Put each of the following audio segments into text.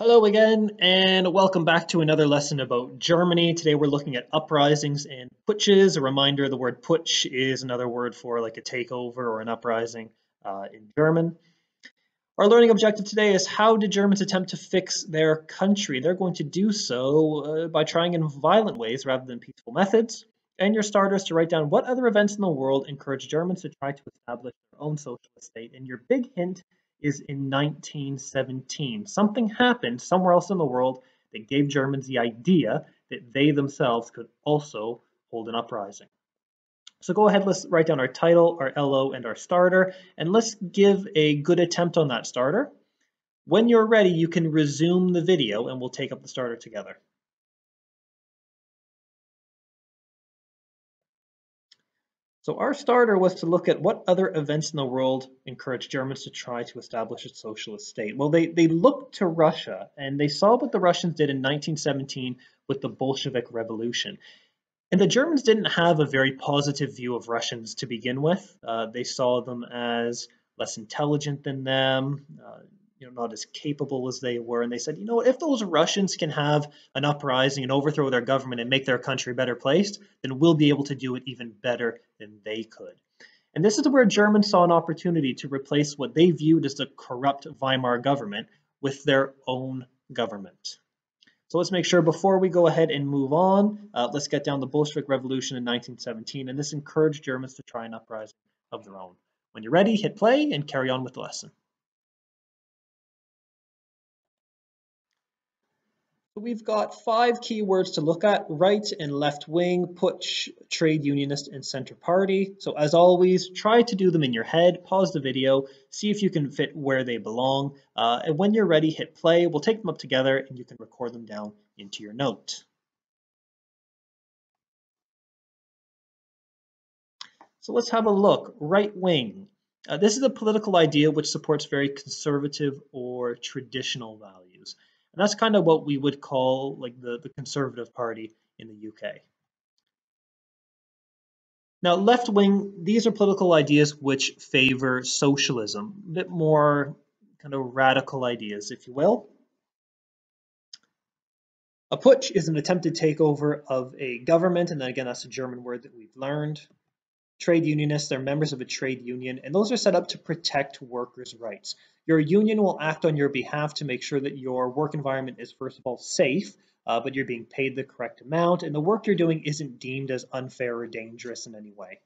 Hello again, and welcome back to another lesson about Germany. Today we're looking at uprisings and putsches. A reminder, the word putsch is another word for like a takeover or an uprising in German. Our learning objective today is how did Germans attempt to fix their country? They're going to do so by trying in violent ways rather than peaceful methods. And your starters to write down what other events in the world encouraged Germans to try to establish their own socialist state. And your big hint is in 1917. Something happened somewhere else in the world that gave Germans the idea that they themselves could also hold an uprising. So go ahead, let's write down our title, our LO, and our starter, and let's give a good attempt on that starter. When you're ready, you can resume the video and we'll take up the starter together. So our starter was to look at what other events in the world encouraged Germans to try to establish a socialist state. Well, they looked to Russia, and they saw what the Russians did in 1917 with the Bolshevik Revolution. And the Germans didn't have a very positive view of Russians to begin with. They saw them as less intelligent than them, not as capable as they were. And they said, if those Russians can have an uprising and overthrow their government and make their country better placed, then we'll be able to do it even better than they could. And this is where Germans saw an opportunity to replace what they viewed as the corrupt Weimar government with their own government. So let's make sure before we go ahead and move on, let's get down the Bolshevik Revolution in 1917, and this encouraged Germans to try an uprising of their own. When you're ready, hit play and carry on with the lesson. So we've got 5 keywords to look at: right and left wing, putsch, trade unionist, and center party. So as always, try to do them in your head, pause the video, see if you can fit where they belong. And when you're ready, hit play. We'll take them up together and you can record them down into your note. So let's have a look. Right wing. This is a political idea which supports very conservative or traditional values. And that's kind of what we would call like the Conservative Party in the UK. Now, left wing, these are political ideas which favor socialism, a bit more kind of radical ideas, if you will. A putsch is an attempted takeover of a government, and then again, that's a German word that we've learned. Trade unionists, they're members of a trade union, and those are set up to protect workers' rights. Your union will act on your behalf to make sure that your work environment is, first of all, safe, but you're being paid the correct amount, and the work you're doing isn't deemed as unfair or dangerous in any way.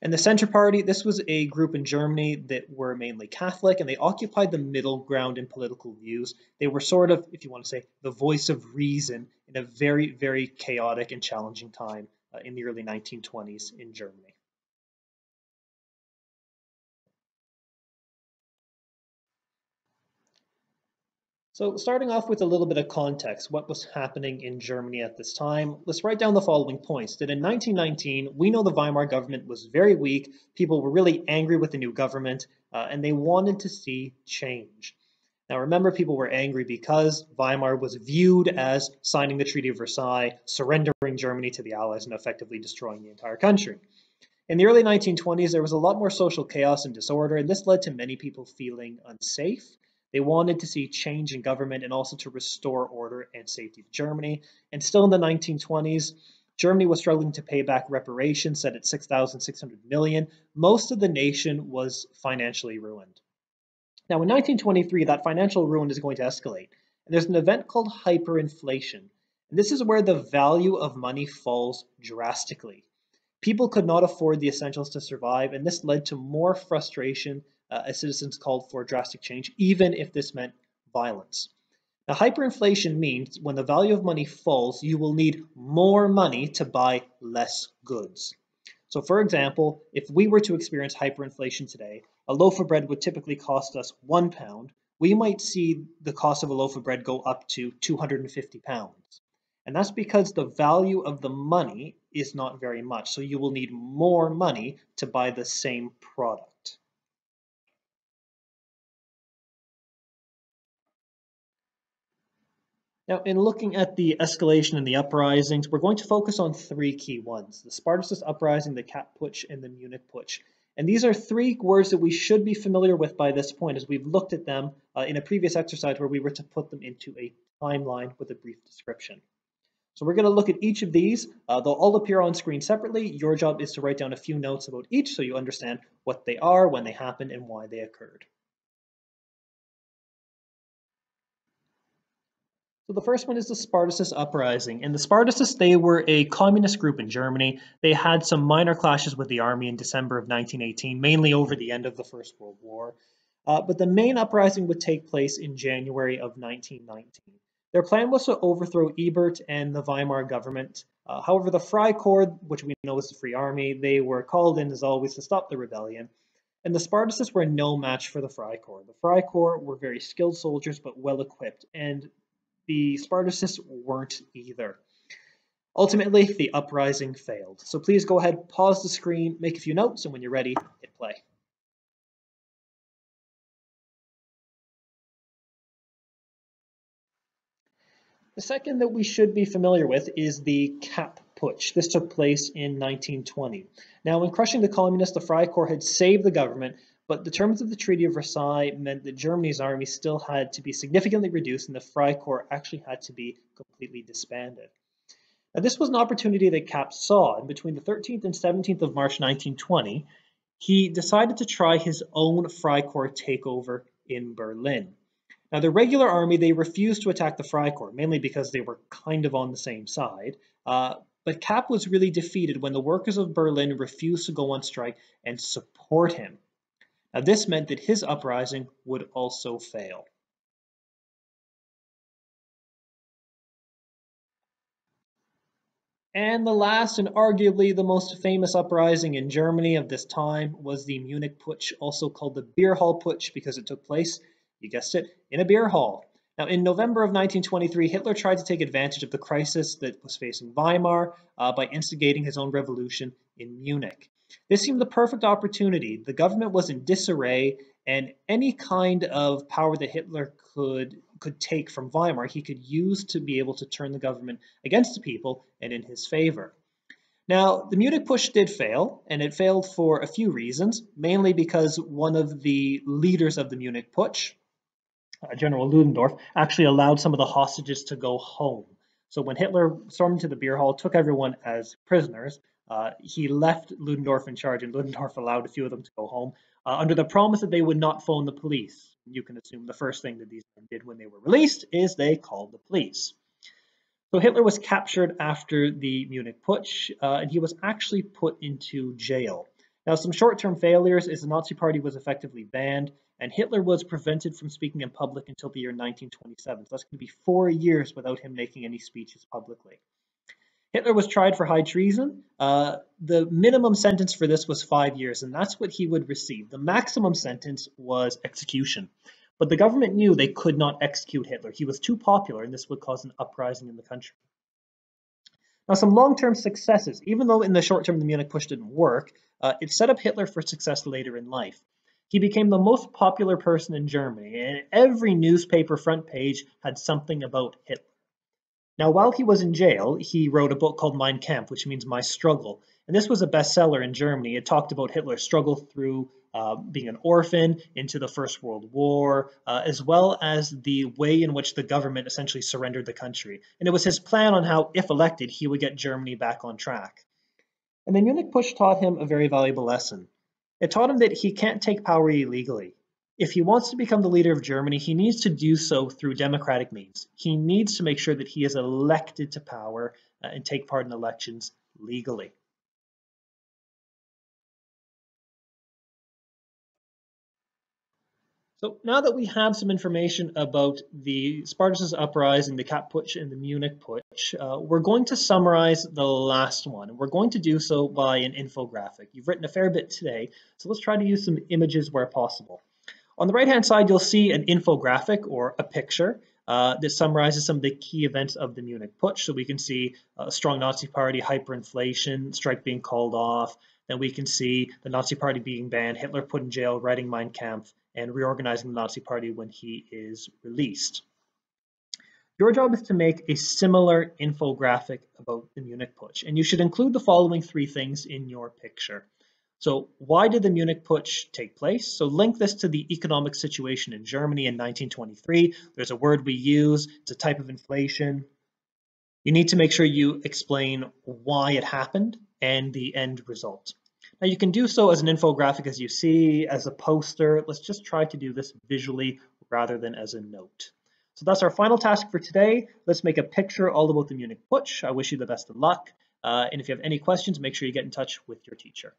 And the Center Party, this was a group in Germany that were mainly Catholic, and they occupied the middle ground in political views. They were sort of, if you want to say, the voice of reason in a very, very chaotic and challenging time in the early 1920s in Germany. So starting off with a little bit of context, what was happening in Germany at this time, let's write down the following points. That in 1919, we know the Weimar government was very weak, people were really angry with the new government, and they wanted to see change. Now remember, people were angry because Weimar was viewed as signing the Treaty of Versailles, surrendering Germany to the Allies, and effectively destroying the entire country. In the early 1920s, there was a lot more social chaos and disorder, and this led to many people feeling unsafe. They wanted to see change in government and also to restore order and safety to Germany. And still in the 1920s, Germany was struggling to pay back reparations set at 6,600 million. Most of the nation was financially ruined. Now in 1923, that financial ruin is going to escalate. And there's an event called hyperinflation. And this is where the value of money falls drastically. People could not afford the essentials to survive, and this led to more frustration as citizens called for drastic change, even if this meant violence. Now, hyperinflation means when the value of money falls, you will need more money to buy less goods. So for example, if we were to experience hyperinflation today, a loaf of bread would typically cost us £1. We might see the cost of a loaf of bread go up to £250. And that's because the value of the money is not very much. So you will need more money to buy the same product. Now, in looking at the escalation and the uprisings, we're going to focus on 3 key ones: the Spartacist Uprising, the Cat Putsch, and the Munich Putsch. And these are three words that we should be familiar with by this point, as we've looked at them in a previous exercise where we were to put them into a timeline with a brief description. So we're going to look at each of these. They'll all appear on screen separately. Your job is to write down a few notes about each so you understand what they are, when they happened, and why they occurred. So the first one is the Spartacist Uprising. And the Spartacists, they were a communist group in Germany. They had some minor clashes with the army in December of 1918, mainly over the end of the First World War. But the main uprising would take place in January of 1919. Their plan was to overthrow Ebert and the Weimar government. However, the Freikorps, which we know as the Free Army, they were called in as always to stop the rebellion. And the Spartacists were no match for the Freikorps. The Freikorps were very skilled soldiers but well equipped, and the Spartacists weren't either. Ultimately, the uprising failed. So please go ahead, pause the screen, make a few notes, and when you're ready, hit play. The second that we should be familiar with is the Kapp Putsch. This took place in 1920. Now, in crushing the communists, the Freikorps had saved the government, but the terms of the Treaty of Versailles meant that Germany's army still had to be significantly reduced, and the Freikorps actually had to be completely disbanded. Now, this was an opportunity that Kapp saw, and between the 13th and 17th of March 1920, he decided to try his own Freikorps takeover in Berlin. Now, the regular army, they refused to attack the Freikorps, mainly because they were kind of on the same side. But Kapp was really defeated when the workers of Berlin refused to go on strike and support him. Now, this meant that his uprising would also fail. And the last and arguably the most famous uprising in Germany of this time was the Munich Putsch, also called the Beer Hall Putsch because it took place, you guessed it, in a beer hall. Now, in November of 1923, Hitler tried to take advantage of the crisis that was facing Weimar by instigating his own revolution in Munich. This seemed the perfect opportunity. The government was in disarray, and any kind of power that Hitler could take from Weimar, he could use to be able to turn the government against the people and in his favor. Now, the Munich Putsch did fail, and it failed for a few reasons, mainly because one of the leaders of the Munich Putsch, General Ludendorff, actually allowed some of the hostages to go home. So when Hitler stormed into the beer hall, took everyone as prisoners, he left Ludendorff in charge, and Ludendorff allowed a few of them to go home under the promise that they would not phone the police. You can assume the first thing that these men did when they were released is they called the police. So Hitler was captured after the Munich Putsch, and he was actually put into jail. Now, some short-term failures is the Nazi Party was effectively banned, and Hitler was prevented from speaking in public until the year 1927. So that's going to be 4 years without him making any speeches publicly. Hitler was tried for high treason. The minimum sentence for this was 5 years, and that's what he would receive. The maximum sentence was execution. But the government knew they could not execute Hitler. He was too popular, and this would cause an uprising in the country. Now, some long-term successes. Even though in the short term the Munich Putsch didn't work, it set up Hitler for success later in life. He became the most popular person in Germany, and every newspaper front page had something about Hitler. Now, while he was in jail, he wrote a book called Mein Kampf, which means My Struggle. And this was a bestseller in Germany. It talked about Hitler's struggle through being an orphan into the First World War, as well as the way in which the government essentially surrendered the country. And it was his plan on how, if elected, he would get Germany back on track. And the Munich Putsch taught him a very valuable lesson. It taught him that he can't take power illegally. If he wants to become the leader of Germany, he needs to do so through democratic means. He needs to make sure that he is elected to power and take part in elections legally. So now that we have some information about the Spartacist Uprising, the Kapp Putsch, and the Munich Putsch, we're going to summarize the last one. We're going to do so by an infographic. You've written a fair bit today, so let's try to use some images where possible. On the right-hand side, you'll see an infographic or a picture that summarizes some of the key events of the Munich Putsch. So we can see a strong Nazi Party, hyperinflation, strike being called off. Then we can see the Nazi Party being banned, Hitler put in jail, writing Mein Kampf, and reorganizing the Nazi Party when he is released. Your job is to make a similar infographic about the Munich Putsch, and you should include the following three things in your picture. So why did the Munich Putsch take place? So link this to the economic situation in Germany in 1923. There's a word we use, it's a type of inflation. You need to make sure you explain why it happened and the end result. Now you can do so as an infographic as you see, as a poster. Let's just try to do this visually rather than as a note. So that's our final task for today. Let's make a picture all about the Munich Putsch. I wish you the best of luck. And if you have any questions, make sure you get in touch with your teacher.